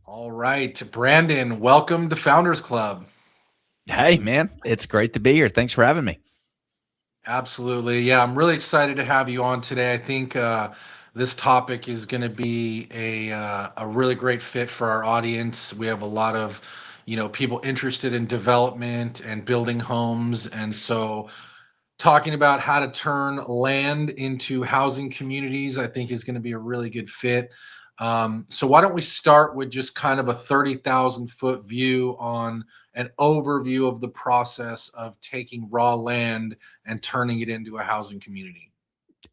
All right, Brandon, welcome to Founders Club. Hey, man, it's great to be here. Thanks for having me. Absolutely. Yeah, I'm really excited to have you on today. I think this topic is going to be a really great fit for our audience. We have a lot of, people interested in development and building homes, and so talking about how to turn land into housing communities, I think is going to be a really good fit. So why don't we start with just kind of a 30,000 foot view on an overview of the process of taking raw land and turning it into a housing community?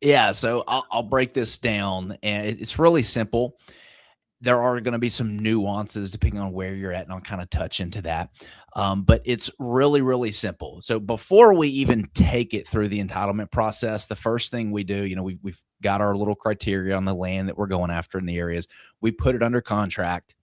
Yeah, so I'll break this down, and it's really simple. There are going to be some nuances depending on where you're at, and I'll kind of touch into that. But it's really, really simple. So before we even take it through the entitlement process, the first thing we do, we've got our little criteria on the land that we're going after in the areas. We put it under contract.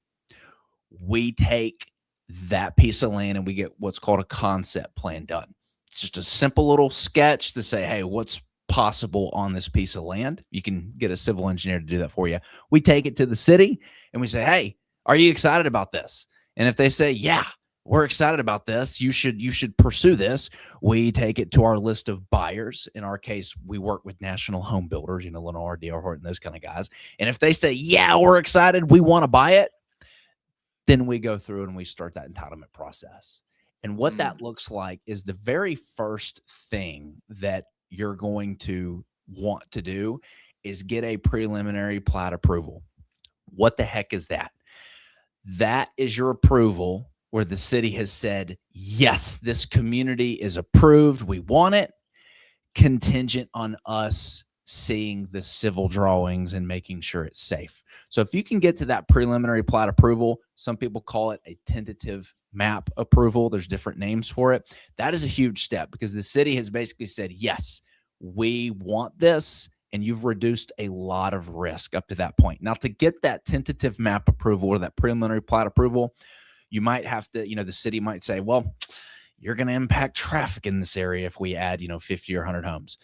We take that piece of land and we get what's called a concept plan done. It's just a simple little sketch to say, hey, what's possible on this piece of land? You can get a civil engineer to do that for you. We take it to the city and we say, hey, are you excited about this? And if they say, yeah, we're excited about this, you should pursue this. We take it to our list of buyers. In our case, we work with national home builders, Lennar, D.R. Horton, those kind of guys. And if they say, yeah, we're excited, we want to buy it, then we go through and we start that entitlement process. And what Mm, that looks like is the very first thing that you're going to want to do is get a preliminary plat approval. What the heck is that? That is your approval where the city has said, yes, this community is approved. We want it, contingent on us seeing the civil drawings and making sure it's safe. So if you can get to that preliminary plat approval, some people call it a tentative map approval. There's different names for it. That is a huge step because the city has basically said, yes, we want this. And you've reduced a lot of risk up to that point. Now, to get that tentative map approval or that preliminary plat approval, you might have to, the city might say, well, you're going to impact traffic in this area if we add, 50 or 100 homes.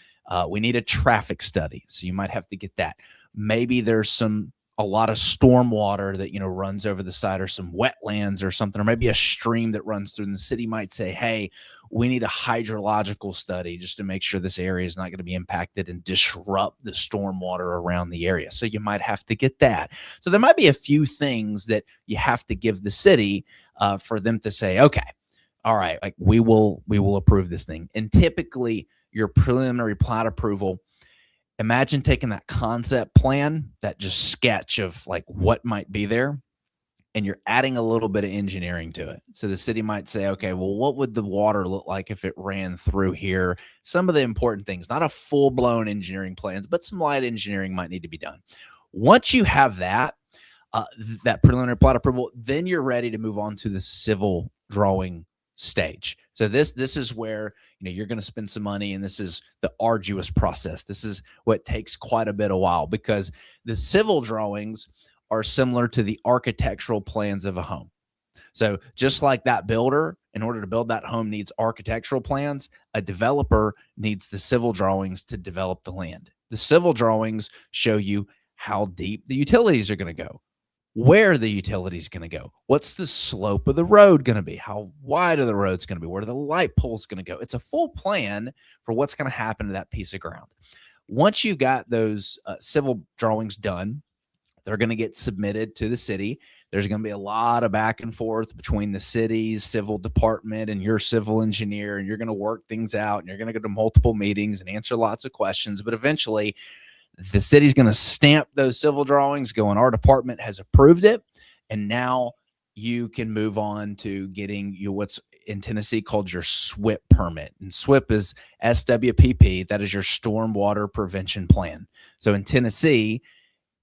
We need a traffic study. So you might have to get that. Maybe there's a lot of storm water that, runs over the side, or some wetlands or something, or maybe a stream that runs through. And the city might say, hey, we need a hydrological study just to make sure this area is not going to be impacted and disrupt the storm water around the area. So you might have to get that. So there might be a few things that you have to give the city for them to say, okay, all right, like we will approve this thing. And typically your preliminary plat approval, imagine taking that concept plan, that just sketch of like what might be there, and you're adding a little bit of engineering to it. So the city might say, okay, well, what would the water look like if it ran through here? Some of the important things, not a full blown engineering plans, but some light engineering might need to be done. Once you have that preliminary plat approval, then you're ready to move on to the civil drawing stage. So this is where you're going to spend some money, and this is the arduous process. This is what takes quite a bit of while because the civil drawings are similar to the architectural plans of a home. So just like that builder, in order to build that home, needs architectural plans, a developer needs the civil drawings to develop the land. The civil drawings show you how deep the utilities are going to go, where the utilities going to go, what's the slope of the road going to be, how wide are the roads going to be, where are the light poles going to go. It's a full plan for what's going to happen to that piece of ground. Once you've got those civil drawings done, they're going to get submitted to the city. There's going to be a lot of back and forth between the city's civil department and your civil engineer, and you're going to work things out, and you're going to go to multiple meetings and answer lots of questions. But eventually, the city's going to stamp those civil drawings, going, our department has approved it. And now you can move on to getting what's in Tennessee called your SWIP permit. And SWIP is SWPP. That is your stormwater prevention plan. So in Tennessee,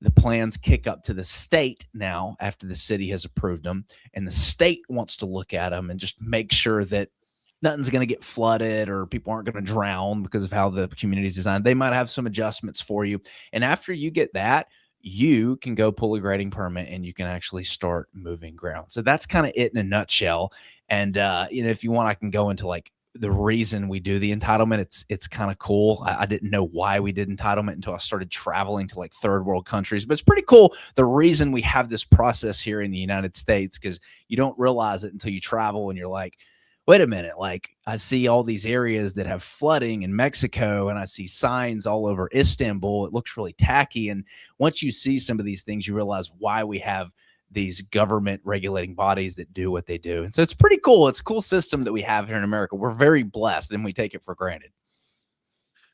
the plans kick up to the state now after the city has approved them. And the state wants to look at them and just make sure that nothing's going to get flooded or people aren't going to drown because of how the community is designed. They might have some adjustments for you. And after you get that, you can go pull a grading permit and you can actually start moving ground. So that's kind of it in a nutshell. And, if you want, I can go into like the reason we do the entitlement. It's kind of cool. I didn't know why we did entitlement until I started traveling to like third world countries, but it's pretty cool the reason we have this process here in the United States, because you don't realize it until you travel and you're like, wait a minute, like I see all these areas that have flooding in Mexico and I see signs all over Istanbul. It looks really tacky. And once you see some of these things, you realize why we have these government regulating bodies that do what they do. And so it's pretty cool. It's a cool system that we have here in America. We're very blessed and we take it for granted.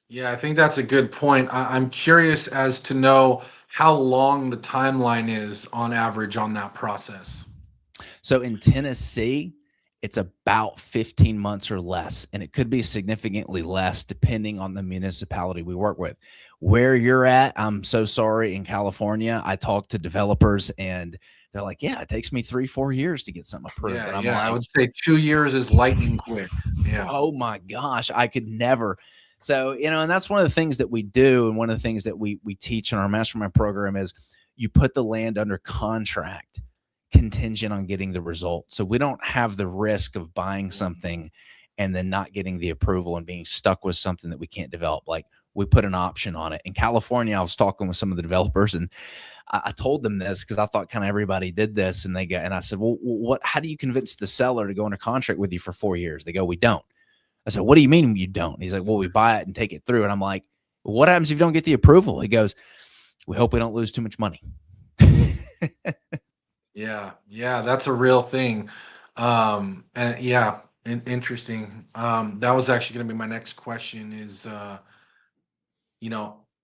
Yeah, I think that's a good point. I'm curious as to know how long the timeline is on average on that process. So in Tennessee, it's about 15 months or less, and it could be significantly less depending on the municipality we work with. Where you're at, I'm so sorry, in California, I talk to developers and they're like, yeah, it takes me 3-4 years to get something approved. Yeah, And I'm yeah, I like, would say 2 years is lightning quick. Yeah. oh my gosh, I could never. So, and that's one of the things that we do. And one of the things that we teach in our mastermind program is you put the land under contract contingent on getting the result. So we don't have the risk of buying something and then not getting the approval and being stuck with something that we can't develop. Like, we put an option on it. In California, I was talking with some of the developers and I told them this because I thought kind of everybody did this. And and I said, well, how do you convince the seller to go under contract with you for 4 years? They go, we don't. I said, what do you mean you don't? He's like, well, we buy it and take it through. And I'm like, what happens if you don't get the approval? He goes, we hope we don't lose too much money. Yeah, yeah, that's a real thing. And yeah, interesting. That was actually going to be my next question is,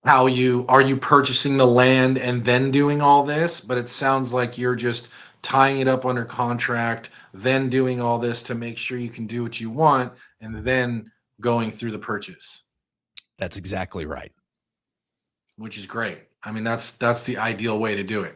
how you are you purchasing the land and then doing all this? But it sounds like you're just tying it up under contract, then doing all this to make sure you can do what you want, and then going through the purchase, That's exactly right. which is great. I mean, that's the ideal way to do it.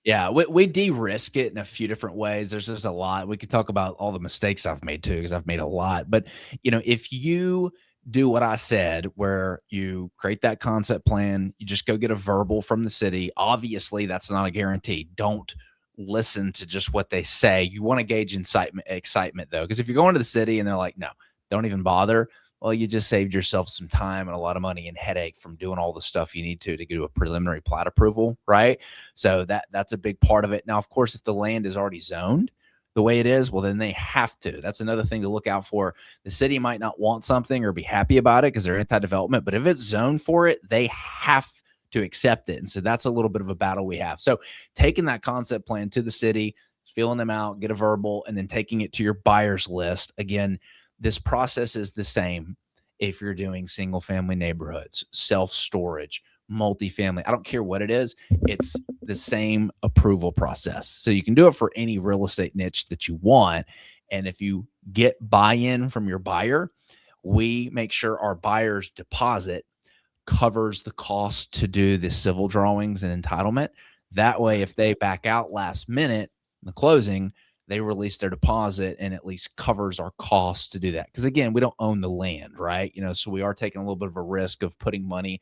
Yeah, we de-risk it in a few different ways. There's a lot. We could talk about all the mistakes I've made too, because I've made a lot. But if you do what I said, where you create that concept plan, you just go get a verbal from the city. Obviously, that's not a guarantee. Don't listen to just what they say. You want to gauge excitement though, because if you're going to the city and they're like, no, don't even bother. Well, you just saved yourself some time and a lot of money and headache from doing all the stuff you need to do a preliminary plat approval, right? So that's a big part of it. Now, of course, if the land is already zoned the way it is, well, then they have to. That's another thing to look out for. The city might not want something or be happy about it because they're anti-development, but if it's zoned for it, they have to accept it. And so that's a little bit of a battle we have. So taking that concept plan to the city, filling them out, get a verbal, and then taking it to your buyer's list. Again, this process is the same if you're doing single family neighborhoods, self-storage, multifamily. I don't care what it is. It's the same approval process. So you can do it for any real estate niche that you want. And if you get buy-in from your buyer, we make sure our buyer's deposit covers the cost to do the civil drawings and entitlement. That way, if they back out last minute in the closing, they release their deposit and at least covers our costs to do that. Because again, we don't own the land, right? So we are taking a little bit of a risk of putting money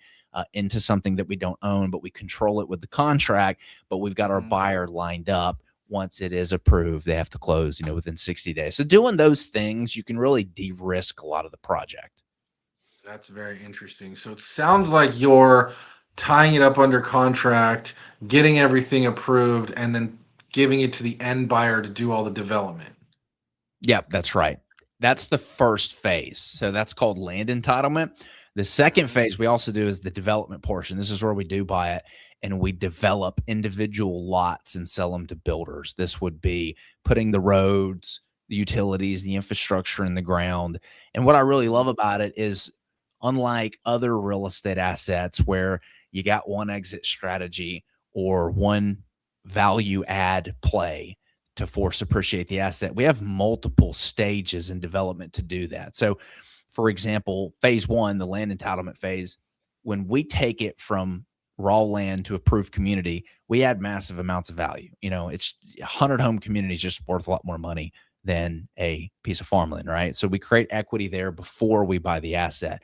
into something that we don't own, but we control it with the contract. But we've got our buyer lined up. Once it is approved, they have to close, within 60 days. So doing those things, you can really de-risk a lot of the project. That's very interesting. So it sounds like you're tying it up under contract, getting everything approved, and then giving it to the end buyer to do all the development. Yep, that's right. That's the first phase. So that's called land entitlement. The second phase we also do is the development portion. This is where we do buy it and we develop individual lots and sell them to builders. This would be putting the roads, the utilities, the infrastructure in the ground. And what I really love about it is, unlike other real estate assets where you got one exit strategy or one value add play to force appreciate the asset, we have multiple stages in development to do that. So, for example, phase one, the land entitlement phase, when we take it from raw land to approved community, we add massive amounts of value. It's 100 home communities just worth a lot more money than a piece of farmland, right? So we create equity there before we buy the asset.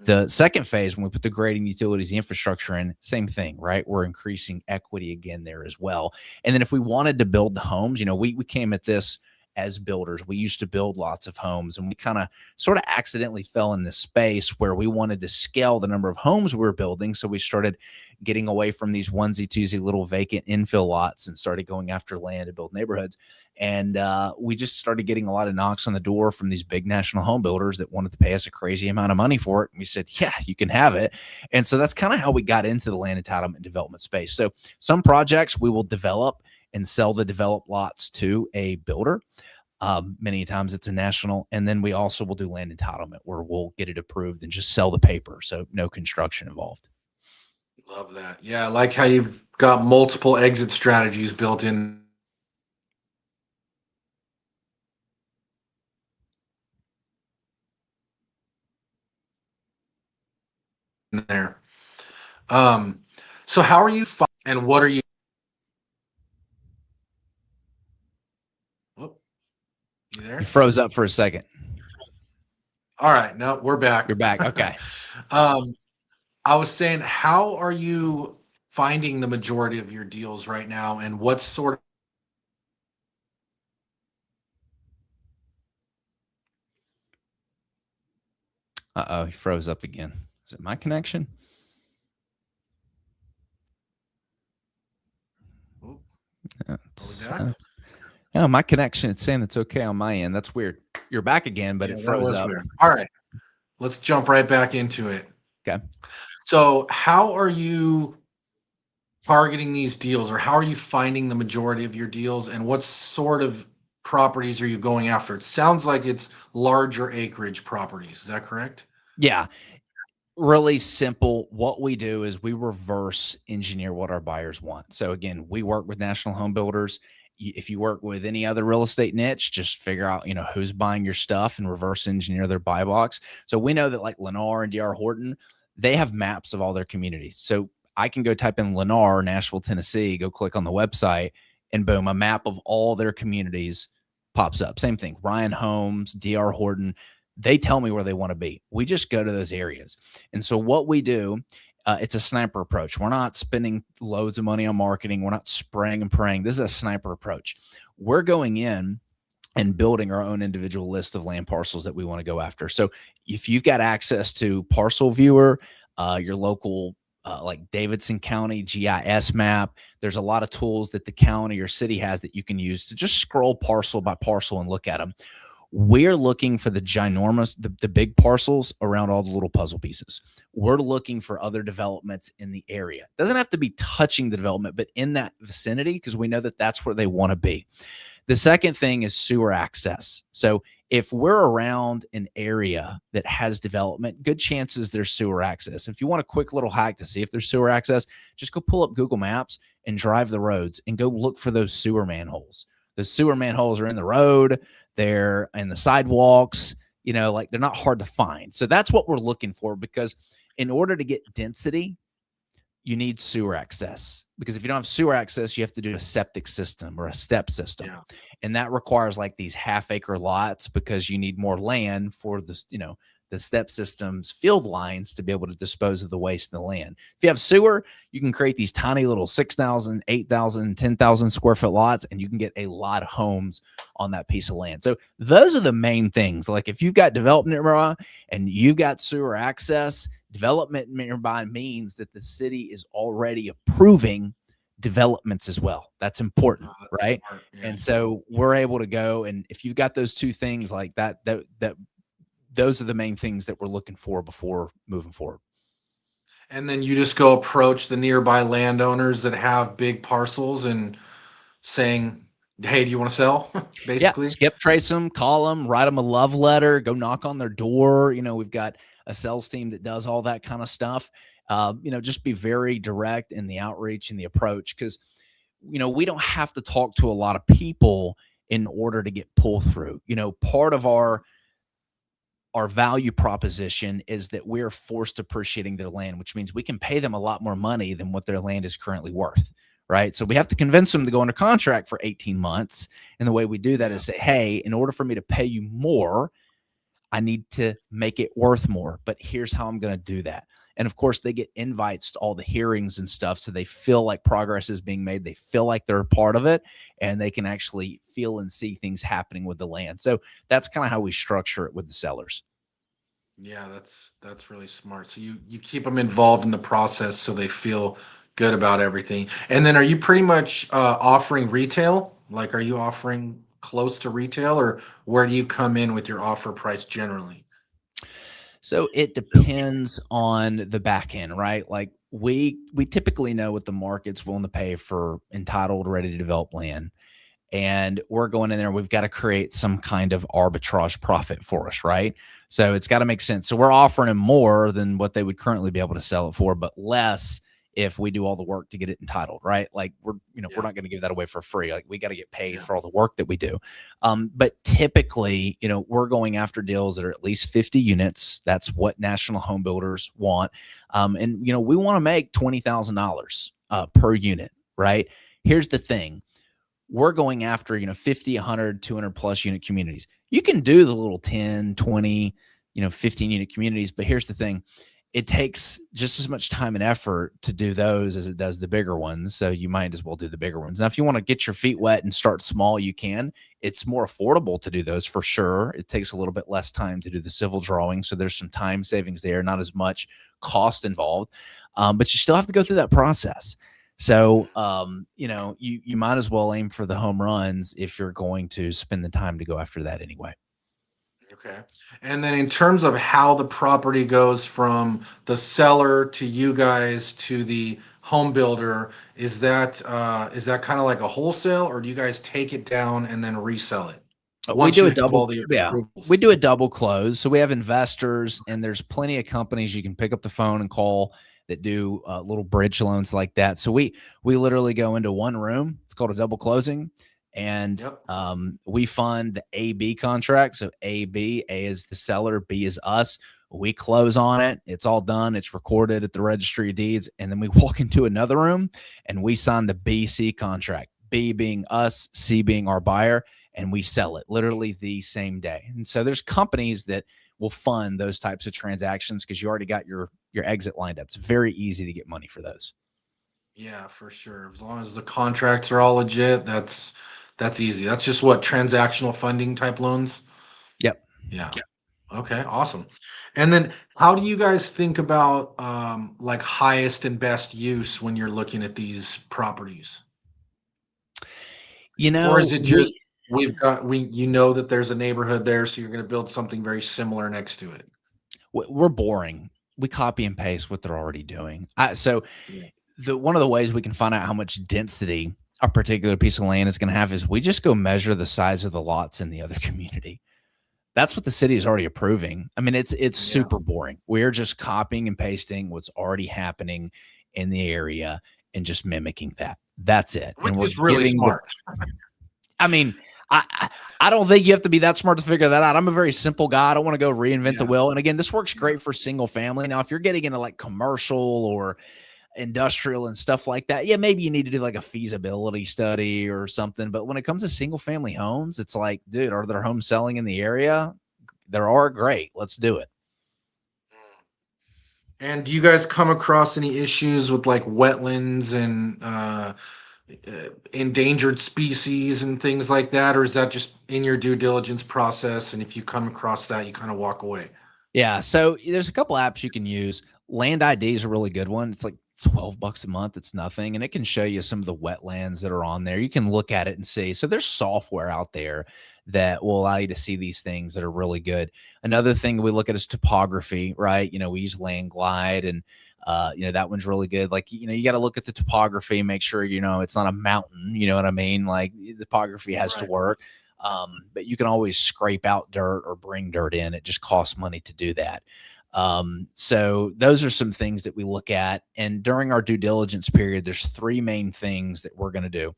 The second phase, when we put the grading, utilities, the infrastructure in, same thing, right? We're increasing equity again there as well. And then if we wanted to build the homes, we came at this as builders. We used to build lots of homes, and we kind of sort of accidentally fell in this space where we wanted to scale the number of homes we were building. So we started getting away from these onesie twosie little vacant infill lots and started going after land to build neighborhoods. And we just started getting a lot of knocks on the door from these big national home builders that wanted to pay us a crazy amount of money for it. And we said, yeah, you can have it. And so that's kind of how we got into the land entitlement development space. So some projects we will develop and sell the developed lots to a builder. Many times it's a national. And then we also will do land entitlement where we'll get it approved and just sell the paper. So no construction involved. Love that. Yeah, I like how you've got multiple exit strategies built in there. Um, so how are you and what are you? Oh, you You there? froze up for a second. All right, no, we're back. You're back. Okay. um, I was saying, how are you finding the majority of your deals right now, and what sort Uh-oh, he froze up again. Is it my connection? of? Are we It's, back? no, my connection. It's saying it's okay on my end. That's weird. You're back again, but Yeah, it that froze was up. weird. All right, let's jump right back into it. Okay. So, how are you targeting these deals, or how are you finding the majority of your deals, and what sort of properties are you going after? It sounds like it's larger acreage properties. Is that correct? Yeah. Really simple. What we do is we reverse engineer what our buyers want. So again, we work with national home builders. If you work with any other real estate niche, just figure out, who's buying your stuff and reverse engineer their buy box. So we know that like Lennar and DR Horton, they have maps of all their communities. So I can go type in Lennar, Nashville, Tennessee, go click on the website, and boom, a map of all their communities pops up. Same thing. Ryan Homes, DR Horton, they tell me where they want to be. We just go to those areas. And so what we do, it's a sniper approach. We're not spending loads of money on marketing. We're not spraying and praying. This is a sniper approach. We're going in and building our own individual list of land parcels that we want to go after. So if you've got access to Parcel Viewer, your local like Davidson County GIS map, there's a lot of tools that the county or city has that you can use to just scroll parcel by parcel and look at them. We're looking for the ginormous, the big parcels around all the little puzzle pieces. We're looking for other developments in the area. Doesn't have to be touching the development, but in that vicinity, because we know that that's where they want to be. The second thing is sewer access. So if we're around an area that has development, good chances there's sewer access. If you want a quick little hack to see if there's sewer access, just go pull up Google Maps and drive the roads and go look for those sewer manholes. Those sewer manholes are in the road, they're in the sidewalks, like they're not hard to find. So that's what we're looking for, because in order to get density, you need sewer access, because if you don't have sewer access, you have to do a septic system or a step system. Yeah. And that requires like these half-acre lots, because you need more land for this, the step system's field lines to be able to dispose of the waste in the land. If you have sewer, you can create these tiny little 6,000, 8,000, 10,000 square foot lots, and you can get a lot of homes on that piece of land. So those are the main things. Like if you've got development nearby and you've got sewer access, development nearby means that the city is already approving developments as well. That's important, right? Smart. Yeah. And so we're able to go, and if you've got those two things like that, those are the main things that we're looking for before moving forward. And then you just go approach the nearby landowners that have big parcels and saying, "Hey, do you want to sell?" Yeah, Basically. skip trace them, call them, write them a love letter, go knock on their door. We've got a sales team that does all that kind of stuff. Just be very direct in the outreach and the approach, because we don't have to talk to a lot of people in order to get pull through. Part of our value proposition is that we're forced appreciating their land, which means we can pay them a lot more money than what their land is currently worth. Right. So we have to convince them to go under contract for 18 months. And the way we do that is say, hey, in order for me to pay you more, I need to make it worth more. But here's how I'm going to do that. And of course, they get invites to all the hearings and stuff. So they feel like progress is being made. They feel like they're a part of it, and they can actually feel and see things happening with the land. So that's kind of how we structure it with the sellers. Yeah, that's really smart. So you keep them involved in the process so they feel good about everything. And then are you pretty much offering retail? Like, are you offering close to retail, or where do you come in with your offer price generally? So it depends on the back end, right? Like we typically know what the market's willing to pay for entitled, ready to develop land, and we're going in there. We've got to create some kind of arbitrage profit for us, right? So it's got to make sense. So we're offering them more than what they would currently be able to sell it for, but less if we do all the work to get it entitled, right? Like we're Yeah, not going to give that away for free. Like we got to get paid yeah, for all the work that we do. But typically, we're going after deals that are at least 50 units. That's what national home builders want. And we want to make $20,000 per unit, right? Here's the thing, we're going after 50, 100, 200 plus unit communities. You can do the little 10, 20, 15 unit communities, but here's the thing, it takes just as much time and effort to do those as it does the bigger ones, so you might as well do the bigger ones. Now if you want to get your feet wet and start small, you can. It's more affordable to do those for sure. It takes a little bit less time to do the civil drawing, so there's some time savings there, not as much cost involved, but you still have to go through that process. So, you might as well aim for the home runs if you're going to spend the time to go after that anyway. okay. And then in terms of how the property goes from the seller to you guys to the home builder, is that kind of like a wholesale, or do you guys take it down and then resell it We once do you a have double, all the yeah. We approvals? do a double close. So we have investors, and there's plenty of companies you can pick up the phone and call that do little bridge loans like that. So we literally go into one room. It's called a double closing, and Yep. we fund the AB contract. So A is the seller, B is us. We close on it. It's all done. It's recorded at the registry of deeds, and then we walk into another room and we sign the BC contract. B being us, C being our buyer, and we sell it literally the same day. And so there's companies that will fund those types of transactions because you already got your exit lined up. It's very easy to get money for those. Yeah, for sure. As long as the contracts are all legit, that's easy. That's just what transactional funding type loans. Yep. Yeah. Okay, awesome. And then how do you guys think about like highest and best use when you're looking at these properties? Or is it just We we you know that there's a neighborhood there, so you're going to build something very similar next to it? we're boring. We copy and paste what they're already doing. So Yeah. the one of the ways we can find out how much density a particular piece of land is going to have is we just go measure the size of the lots in the other community. That's what the city is already approving. I mean, it's Yeah. super boring. We're just copying and pasting what's already happening in the area and just mimicking that. That's it. Which And we're is really giving the smart. I mean, I don't think you have to be that smart to figure that out. I'm a very simple guy. I don't want to go reinvent the Yeah. wheel. And again, this works Yeah. great for single family. Now, if you're getting into like commercial or industrial and stuff like that, yeah, maybe you need to do like a feasibility study or something. But when it comes to single family homes, it's like, dude, are there homes selling in the area? There are. Great. Let's do it. And do you guys come across any issues with like wetlands and endangered species and things like that, or is that just in your due diligence process? And if you come across that, you kind of walk away. Yeah. So there's a couple apps you can use. Land ID is a really good one. It's like $12 a month. It's nothing. And it can show you some of the wetlands that are on there. You can look at it and see. So there's software out there that will allow you to see these things that are really good. Another thing we look at is topography, right? We use Land Glide, and that one's really good. Like, you got to look at the topography, make sure, it's not a mountain. You know what I mean? Like the topography has to Right. work. But you can always scrape out dirt or bring dirt in. It just costs money to do that. So those are some things that we look at. And during our due diligence period, there's three main things that we're going to do.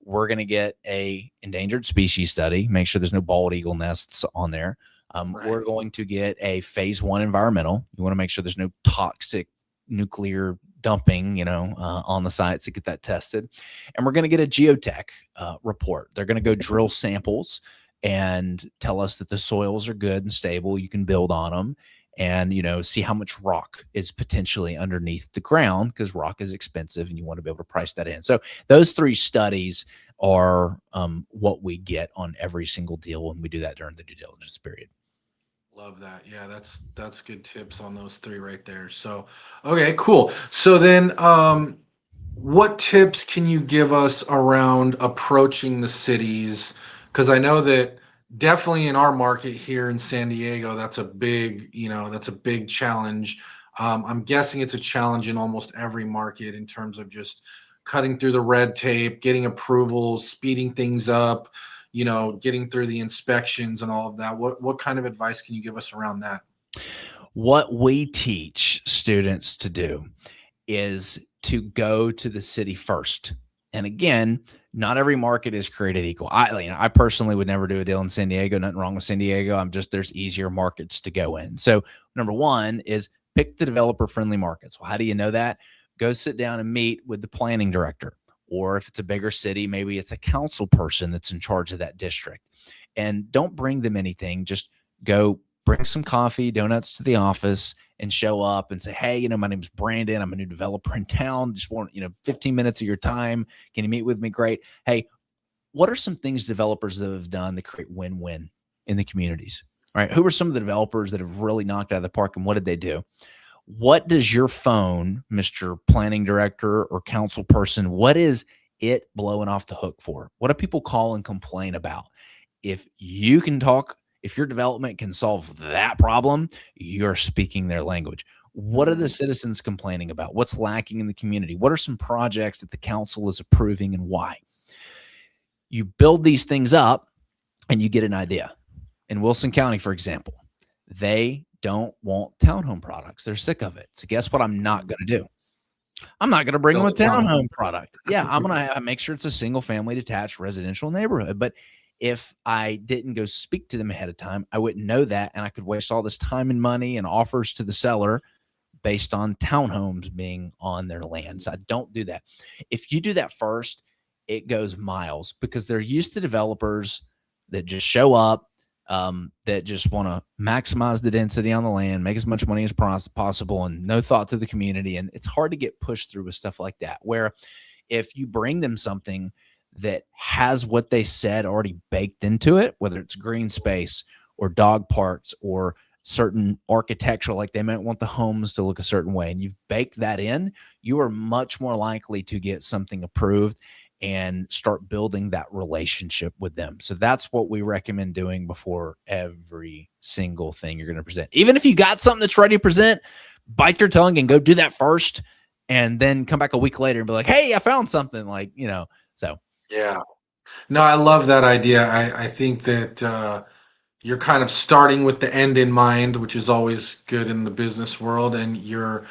We're going to get a endangered species study, make sure there's no bald eagle nests on there. Right. We're going to get a phase one environmental. You want to make sure there's no toxic nuclear dumping, on the sites to get that tested. And we're going to get a geotech report. They're going to go drill samples and tell us that the soils are good and stable. You can build on them. and see how much rock is potentially underneath the ground, because rock is expensive and you want to be able to price that in. So those three studies are what we get on every single deal when we do that during the due diligence period. Love that. Yeah, that's good tips on those three right there. So, okay, cool. So then, what tips can you give us around approaching the cities? Because I know that definitely in our market here in San Diego, that's a big, that's a big challenge. I'm guessing it's a challenge in almost every market in terms of just cutting through the red tape, getting approvals, speeding things up, getting through the inspections and all of that. What kind of advice can you give us around that? What we teach students to do is to go to the city first. And again, not every market is created equal. I personally would never do a deal in San Diego. Nothing wrong with San Diego. I'm just, there's easier markets to go in. So number one is pick the developer friendly markets. Well, how do you know that? Go sit down and meet with the planning director. Or if it's a bigger city, maybe it's a council person that's in charge of that district. And don't bring them anything. Just go bring some coffee, donuts to the office, and show up and say, hey, my name's Brandon. I'm a new developer in town. Just want, 15 minutes of your time. Can you meet with me? Great. Hey, what are some things developers that have done that create win-win in the communities? All right. Who are some of the developers that have really knocked out of the park, and what did they do? What does your phone, Mr. Planning Director or council person, what is it blowing off the hook for? What do people call and complain about? If you can talk, if your development can solve that problem, you're speaking their language. What are the Mm, citizens complaining about? What's lacking in the community? What are some projects that the council is approving, and why? You build these things up and you get an idea. In Wilson County, for example, they don't want townhome products. They're sick of it. So guess what I'm not mm. going to do? I'm not going to bring them Build a a townhome. townhome product. Yeah, I'm going to make sure it's a single family detached residential neighborhood. But if I didn't go speak to them ahead of time, I wouldn't know that. And I could waste all this time and money and offers to the seller based on townhomes being on their land. So I don't do that. If you do that first, it goes miles, because they're used to developers that just show up, that just want to maximize the density on the land, make as much money as possible, and no thought to the community. And it's hard to get pushed through with stuff like that. Where if you bring them something that has what they said already baked into it, whether it's green space or dog parks or certain architectural, like they might want the homes to look a certain way, and you've baked that in, you are much more likely to get something approved and start building that relationship with them. So that's what we recommend doing before every single thing you're going to present. Even if you got something that's ready to present, bite your tongue and go do that first, and then come back a week later and be like, hey, I found something. So Yeah. No, I love that idea. I think that you're kind of starting with the end in mind, which is always good in the business world, and you're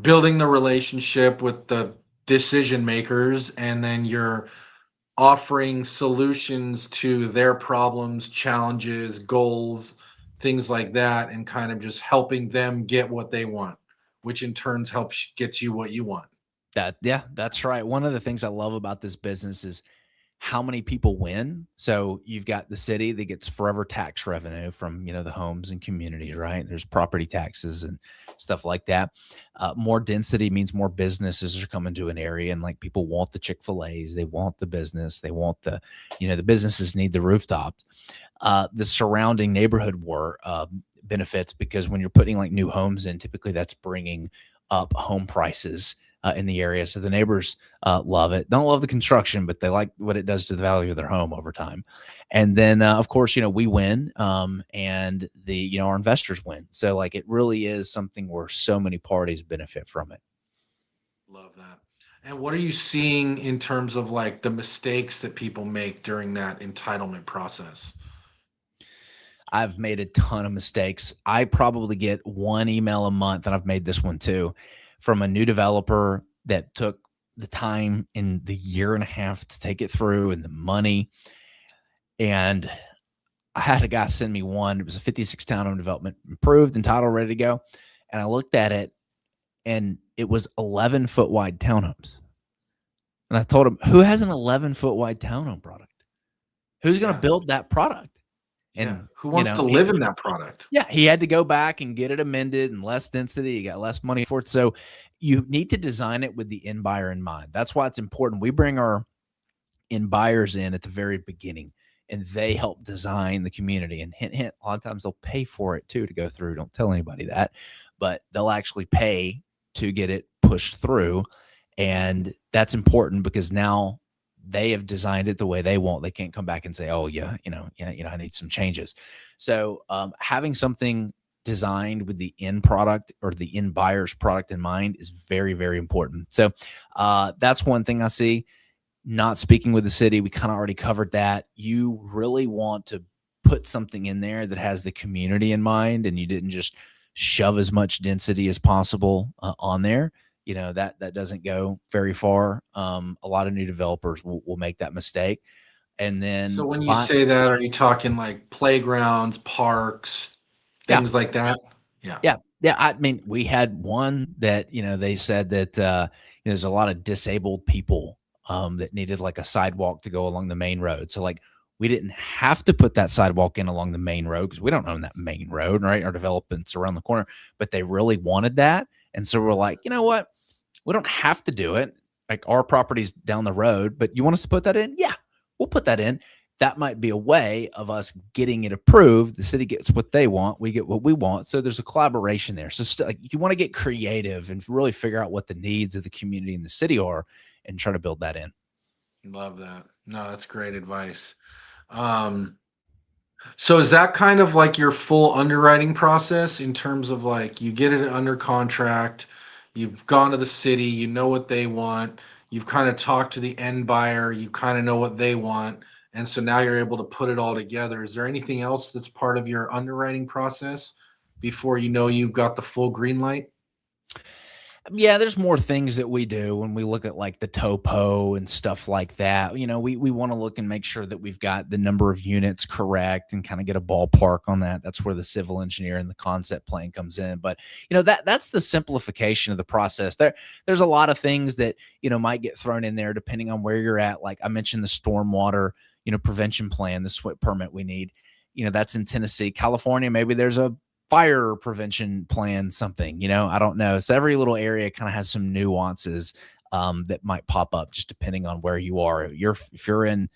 building the relationship with the decision makers, and then you're offering solutions to their problems, challenges, goals, things like that, and kind of just helping them get what they want, which in turns helps get you what you want. yeah, that's right. One of the things I love about this business is how many people win. So you've got the city that gets forever tax revenue from the homes and communities, right? There's property taxes and stuff like that. More density means more businesses are coming to an area, and like people want the Chick-fil-A's, they want the business, they want the businesses need the rooftops. The surrounding neighborhood war benefits, because when you're putting like new homes in, typically that's bringing up home prices in the area. So the neighbors love it. Don't love the construction, but they like what it does to the value of their home over time. And then, of course, we win, and our investors win. So like it really is something where so many parties benefit from it. Love that. And what are you seeing in terms of like the mistakes that people make during that entitlement process? I've made a ton of mistakes. I probably get one email a month, and I've made this one too, from a new developer that took the time in the year and a half to take it through and the money. And I had a guy send me one. It was a 56 townhome development, approved, entitled, ready to go. And I looked at it, and it was 11-foot wide townhomes. And I told him, who has an 11-foot wide townhome product? Who's going to Yeah. build that product? Yeah. And, Who wants to live in that product? yeah, he had to go back and get it amended and less density. He got less money for it. So you need to design it with the end buyer in mind. That's why it's important. We bring our end buyers in at the very beginning and they help design the community. And hint, hint, a lot of times they'll pay for it too to go through. Don't tell anybody that, but they'll actually pay to get it pushed through. And that's important because now they have designed it the way they want. They can't come back and say, "Oh, yeah, I need some changes." So, having something designed with the end product or the end buyer's product in mind is very, very important. So, that's one thing I see. Not speaking with the city, we kind of already covered that. You really want to put something in there that has the community in mind, and you didn't just shove as much density as possible on there. That doesn't go very far. A lot of new developers will make that mistake, and So then when you say that, are you talking like playgrounds, parks, yeah, things like that? Yeah. yeah, yeah. I mean, we had one that they said that there's a lot of disabled people that needed like a sidewalk to go along the main road. So like we didn't have to put that sidewalk in along the main road because we don't own that main road, right? Our development's around the corner, but they really wanted that, and so we're like, you know what? We don't have to do it. Like our property's down the road, but you want us to put that in? Yeah, we'll put that in. That might be a way of us getting it approved. The city gets what they want, we get what we want. So there's a collaboration there. So like, you want to get creative and really figure out what the needs of the community and the city are, and try to build that in. Love that. No, that's great advice. Um, so is that kind of like your full underwriting process in terms of like you get it under contract, you've gone to the city, you know what they want, you've kind of talked to the end buyer, you kind of know what they want, and so now you're able to put it all together. Is there anything else that's part of your underwriting process before you know you've got the full green light? Yeah, there's more things that we do when we look at like the topo and stuff like that. We want to look and make sure that we've got the number of units correct and kind of get a ballpark on that. That's where the civil engineer and the concept plan comes in. But that's the simplification of the process. There's a lot of things that might get thrown in there depending on where you're at. Like I mentioned, the stormwater prevention plan, the SWIP permit we need. That's in Tennessee. California, maybe there's a fire prevention plan, something, I don't know. So every little area kind of has some nuances that might pop up just depending on where you are. If you're in,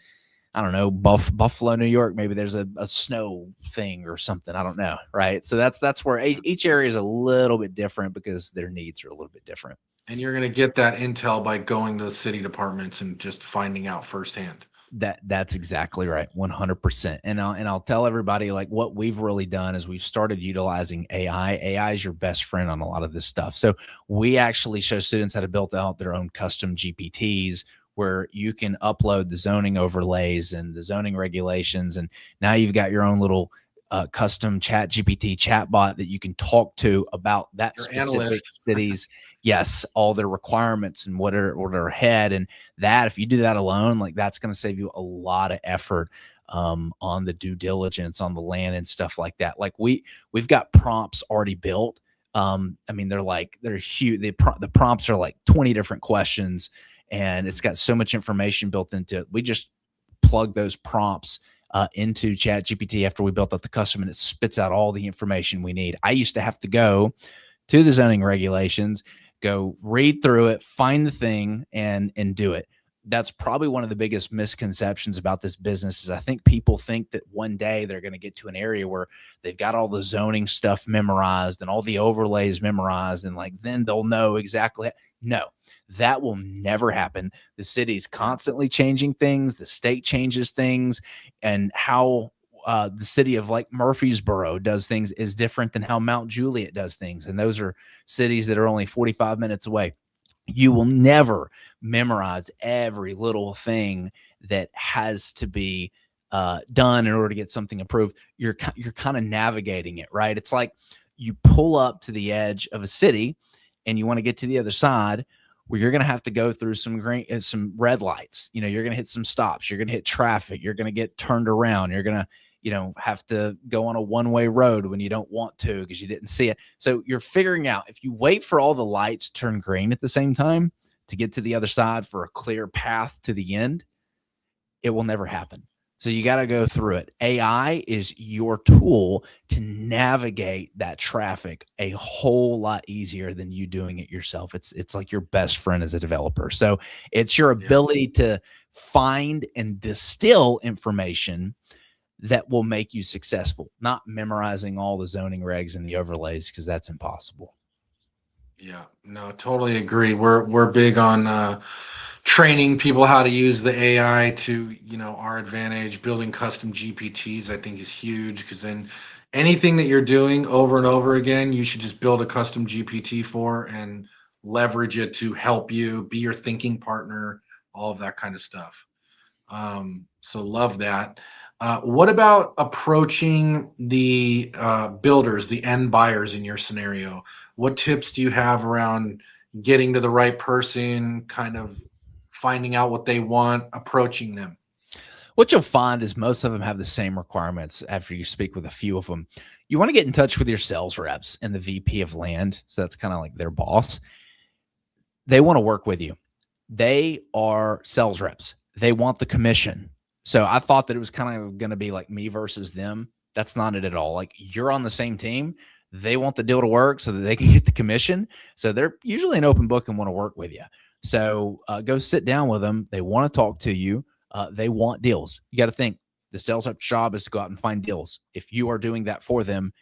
I don't know, Buffalo, New York, maybe there's a snow thing or something. I don't know. Right. So that's where each area is a little bit different because their needs are a little bit different. And you're going to get that intel by going to the city departments and just finding out firsthand. That's exactly right, 100%. And I'll tell everybody, like, what we've really done is we've started utilizing AI. AI is your best friend on a lot of this stuff. So we actually show students how to build out their own custom GPTs where you can upload the zoning overlays and the zoning regulations, and now you've got your own little custom chat GPT chatbot that you can talk to about that Your specific analyst. city's, yes, all their requirements and what are ahead. And that, if you do that alone, like that's going to save you a lot of effort on the due diligence on the land and stuff like that. Like we've got prompts already built. I mean, they're huge. The prompts are like 20 different questions, and it's got so much information built into it. We just plug those prompts into Chat GPT after we built up the custom, and it spits out all the information we need. I used to have to go to the zoning regulations, go read through it, find the thing, and do it. That's probably one of the biggest misconceptions about this business is I think people think that one day they're going to get to an area where they've got all the zoning stuff memorized and all the overlays memorized, and like then they'll know exactly. No, that will never happen. The city's constantly changing things. The state changes things, and how the city of like Murfreesboro does things is different than how Mount Juliet does things. And those are cities that are only 45 minutes away. You will never memorize every little thing that has to be done in order to get something approved. You're kind of navigating it, right? It's like you pull up to the edge of a city and you want to get to the other side, where you're going to have to go through some some red lights. You're going to hit some stops. You're going to hit traffic. You're going to get turned around. You're going to, have to go on a one-way road when you don't want to because you didn't see it. So you're figuring out, if you wait for all the lights to turn green at the same time to get to the other side for a clear path to the end, it will never happen. So you got to go through it. AI is your tool to navigate that traffic a whole lot easier than you doing it yourself. It's like your best friend as a developer. So it's your Yeah. ability to find and distill information that will make you successful, not memorizing all the zoning regs and the overlays, because that's impossible. Yeah, no, totally agree. We're big on training people how to use the AI to, our advantage. Building custom GPTs, I think, is huge because then anything that you're doing over and over again, you should just build a custom GPT for and leverage it to help you be your thinking partner, all of that kind of stuff. So love that. What about approaching the builders, the end buyers in your scenario? What tips do you have around getting to the right person, kind of finding out what they want, approaching them? What you'll find is most of them have the same requirements after you speak with a few of them. You want to get in touch with your sales reps and the VP of land. So that's kind of like their boss. They want to work with you. They are sales reps. They want the commission. So I thought that it was kind of going to be like me versus them. That's not it at all. Like, you're on the same team. They want the deal to work so that they can get the commission. So they're usually an open book and want to work with you. So go sit down with them. They want to talk to you. They want deals. You got to think the sales rep job is to go out and find deals. If you are doing that for them,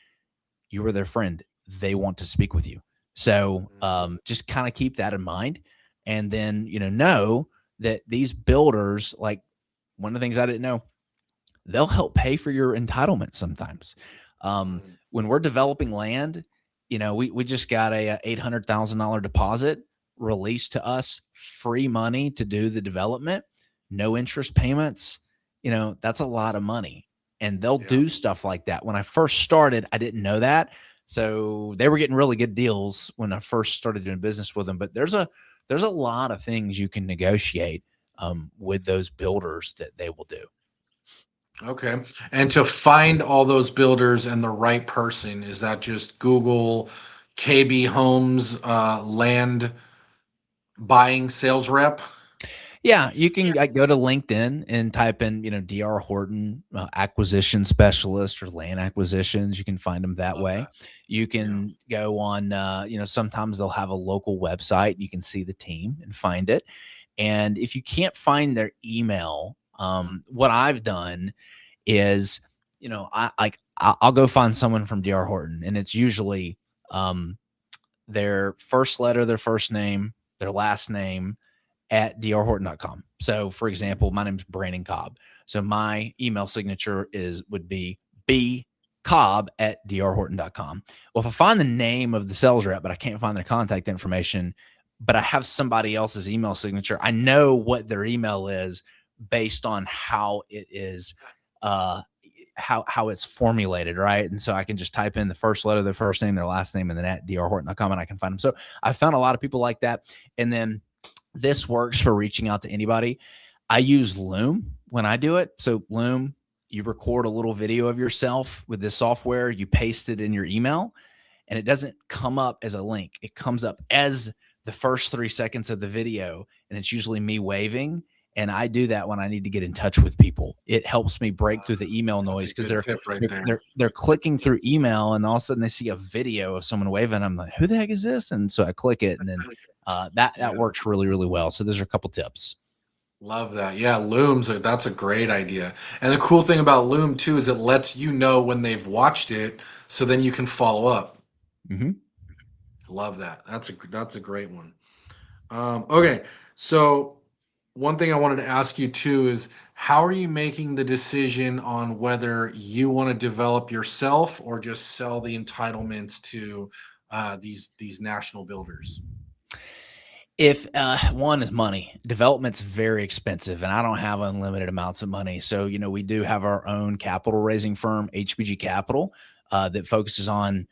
you are their friend. They want to speak with you. So Mhm. just kind of keep that in mind. And then, know that these builders, like, one of the things I didn't know, they'll help pay for your entitlement sometimes. Mm. When we're developing land, we just got a $800,000 deposit released to us, free money to do the development, no interest payments. That's a lot of money, and they'll Yeah. do stuff like that. When I first started, I didn't know that, so they were getting really good deals when I first started doing business with them. But there's a lot of things you can negotiate with those builders that they will do. Okay. And to find all those builders and the right person, is that just Google KB Homes land buying sales rep? Yeah, you can go to LinkedIn and type in, DR Horton acquisition specialist or land acquisitions. You can find them that Love way. that. You Yeah. can go on, sometimes they'll have a local website. You can see the team and find it. And if you can't find their email, what I've done is, I'll go find someone from DR Horton, and it's usually um, their first letter, their first name, their last name at drhorton.com. So, for example, my name is Brandon Cobb. So my email signature would be bcobb at drhorton.com. Well, if I find the name of the sales rep, but I can't find their contact information, but I have somebody else's email signature, I know what their email is based on how it is uh how it's formulated, right? And so I can just type in the first letter, their first name, their last name, and then at drhorton.com, and I can find them. So I found a lot of people like that. And then this works for reaching out to anybody. I use Loom when I do it. So Loom, you record a little video of yourself with this software, you paste it in your email, and it doesn't come up as a link. It comes up as the first 3 seconds of the video, and it's usually me waving. And I do that when I need to get in touch with people. It helps me break through the email That's a noise because good they're tip right they're there. they're they're clicking through email, and all of a sudden they see a video of someone waving. I'm like, who the heck is this? And so I click it, and then that Yeah. works really, really well. So those are a couple tips. Love that. Yeah, Looms, that's a great idea. And the cool thing about Loom too is it lets you know when they've watched it, so then you can follow up. Hmm. Love that. That's a great one. Okay, so one thing I wanted to ask you too is how are you making the decision on whether you want to develop yourself or just sell the entitlements to these national builders? If one is money, development's very expensive, and I don't have unlimited amounts of money. So, we do have our own capital raising firm, HBG Capital, that focuses on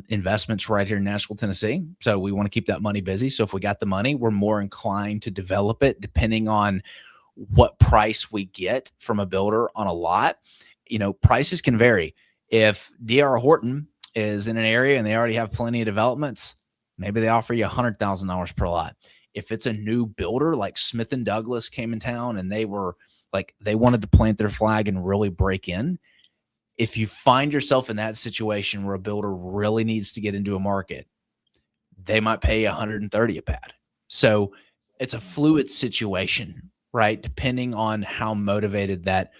investments right here in Nashville, Tennessee. So we want to keep that money busy. So if we got the money, we're more inclined to develop it depending on what price we get from a builder on a lot. Prices can vary. If DR Horton is in an area and they already have plenty of developments, maybe they offer you $100,000 per lot. If it's a new builder, like Smith and Douglas came in town and they were like, they wanted to plant their flag and really break in. If you find yourself in that situation where a builder really needs to get into a market, they might pay 130 a pad. So it's a fluid situation, right? Depending on how motivated that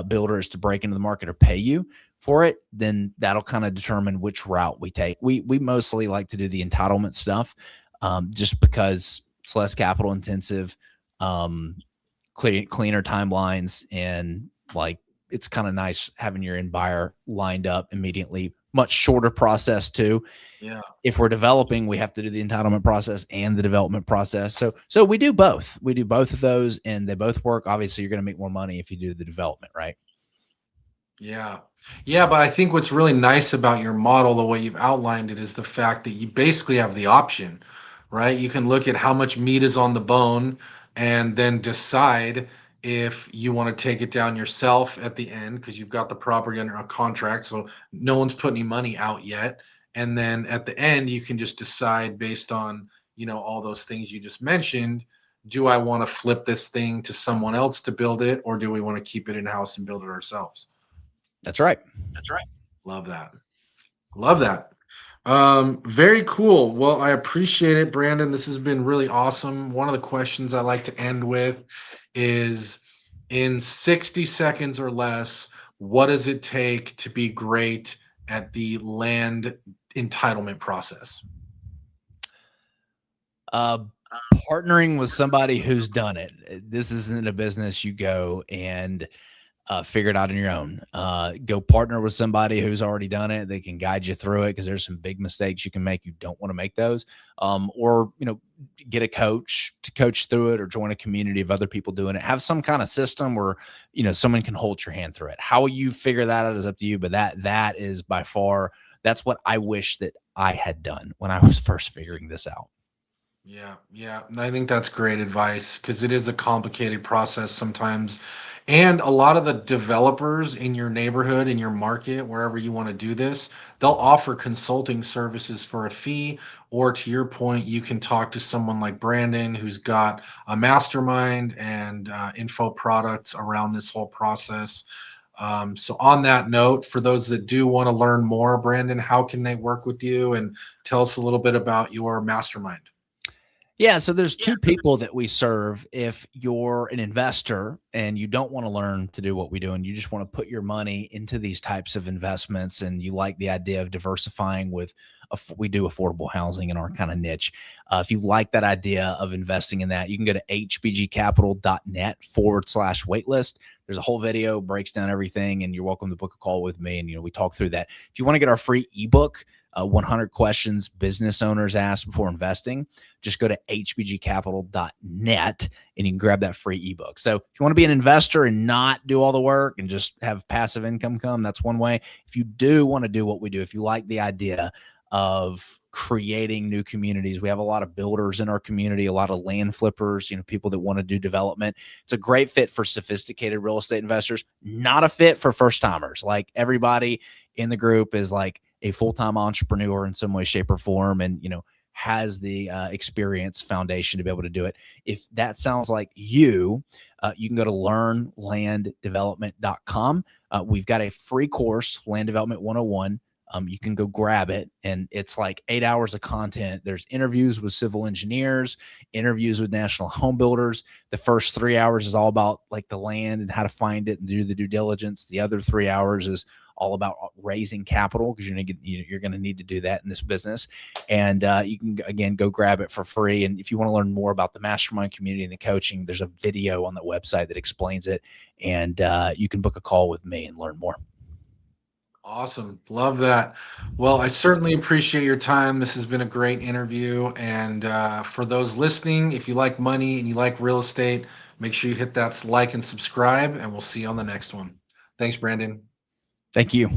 builder is to break into the market or pay you for it, then that'll kind of determine which route we take. We mostly like to do the entitlement stuff, just because it's less capital intensive, um, cleaner timelines, and like it's kind of nice having your end buyer lined up immediately. Much shorter process too. Yeah. If we're developing, we have to do the entitlement process and the development process. So we do both. We do both of those, and they both work. Obviously, you're going to make more money if you do the development, right? Yeah. Yeah, but I think what's really nice about your model, the way you've outlined it, is the fact that you basically have the option, right? You can look at how much meat is on the bone and then decide if you want to take it down yourself at the end because you've got the property under a contract. So no one's put any money out yet. And then at the end, you can just decide based on, all those things you just mentioned. Do I want to flip this thing to someone else to build it, or do we want to keep it in house and build it ourselves? That's right. That's right. Love that. Love that. Very cool. Well, I appreciate it, Brandon. This has been really awesome. One of the questions I like to end with is in 60 seconds or less, what does it take to be great at the land entitlement process? Uh, Partnering with somebody who's done it. This isn't a business you go and figure it out on your own. Go partner with somebody who's already done it. They can guide you through it because there's some big mistakes you can make. You don't want to make those. Or, get a coach to coach through it, or join a community of other people doing it. Have some kind of system where, someone can hold your hand through it. How you figure that out is up to you. But that is by far, that's what I wish that I had done when I was first figuring this out. Yeah, yeah. And I think that's great advice because it is a complicated process sometimes. And a lot of the developers in your neighborhood, in your market, wherever you want to do this, they'll offer consulting services for a fee. Or to your point, you can talk to someone like Brandon, who's got a mastermind and info products around this whole process. So, on that note, for those that do want to learn more, Brandon, how can they work with you? And tell us a little bit about your mastermind. Yeah, so there's two people that we serve. If you're an investor and you don't want to learn to do what we do, and you just want to put your money into these types of investments, and you like the idea of diversifying with, we do affordable housing in our kind of niche. If you like that idea of investing in that, you can go to hbgcapital.net/waitlist. There's a whole video, breaks down everything, and you're welcome to book a call with me. And, we talk through that. If you want to get our free ebook, 100 questions business owners ask before investing, just go to hbgcapital.net and you can grab that free ebook. So if you want to be an investor and not do all the work and just have passive income come, that's one way. If you do want to do what we do, if you like the idea of creating new communities, we have a lot of builders in our community, a lot of land flippers, people that want to do development. It's a great fit for sophisticated real estate investors, not a fit for first timers. Like, everybody in the group is like a full-time entrepreneur in some way, shape, or form, and has the experience foundation to be able to do it. If that sounds like you, you can go to learnlanddevelopment.com. We've got a free course, Land Development 101. You can go grab it, and it's like 8 hours of content. There's interviews with civil engineers, interviews with national home builders. The first 3 hours is all about like the land and how to find it and do the due diligence. The other 3 hours is all about raising capital, because you're going to need to do that in this business. And you can, again, go grab it for free. And if you want to learn more about the mastermind community and the coaching, there's a video on the website that explains it. And you can book a call with me and learn more. Awesome. Love that. Well, I certainly appreciate your time. This has been a great interview. And for those listening, if you like money and you like real estate, make sure you hit that like and subscribe, and we'll see you on the next one. Thanks, Brandon. Thank you.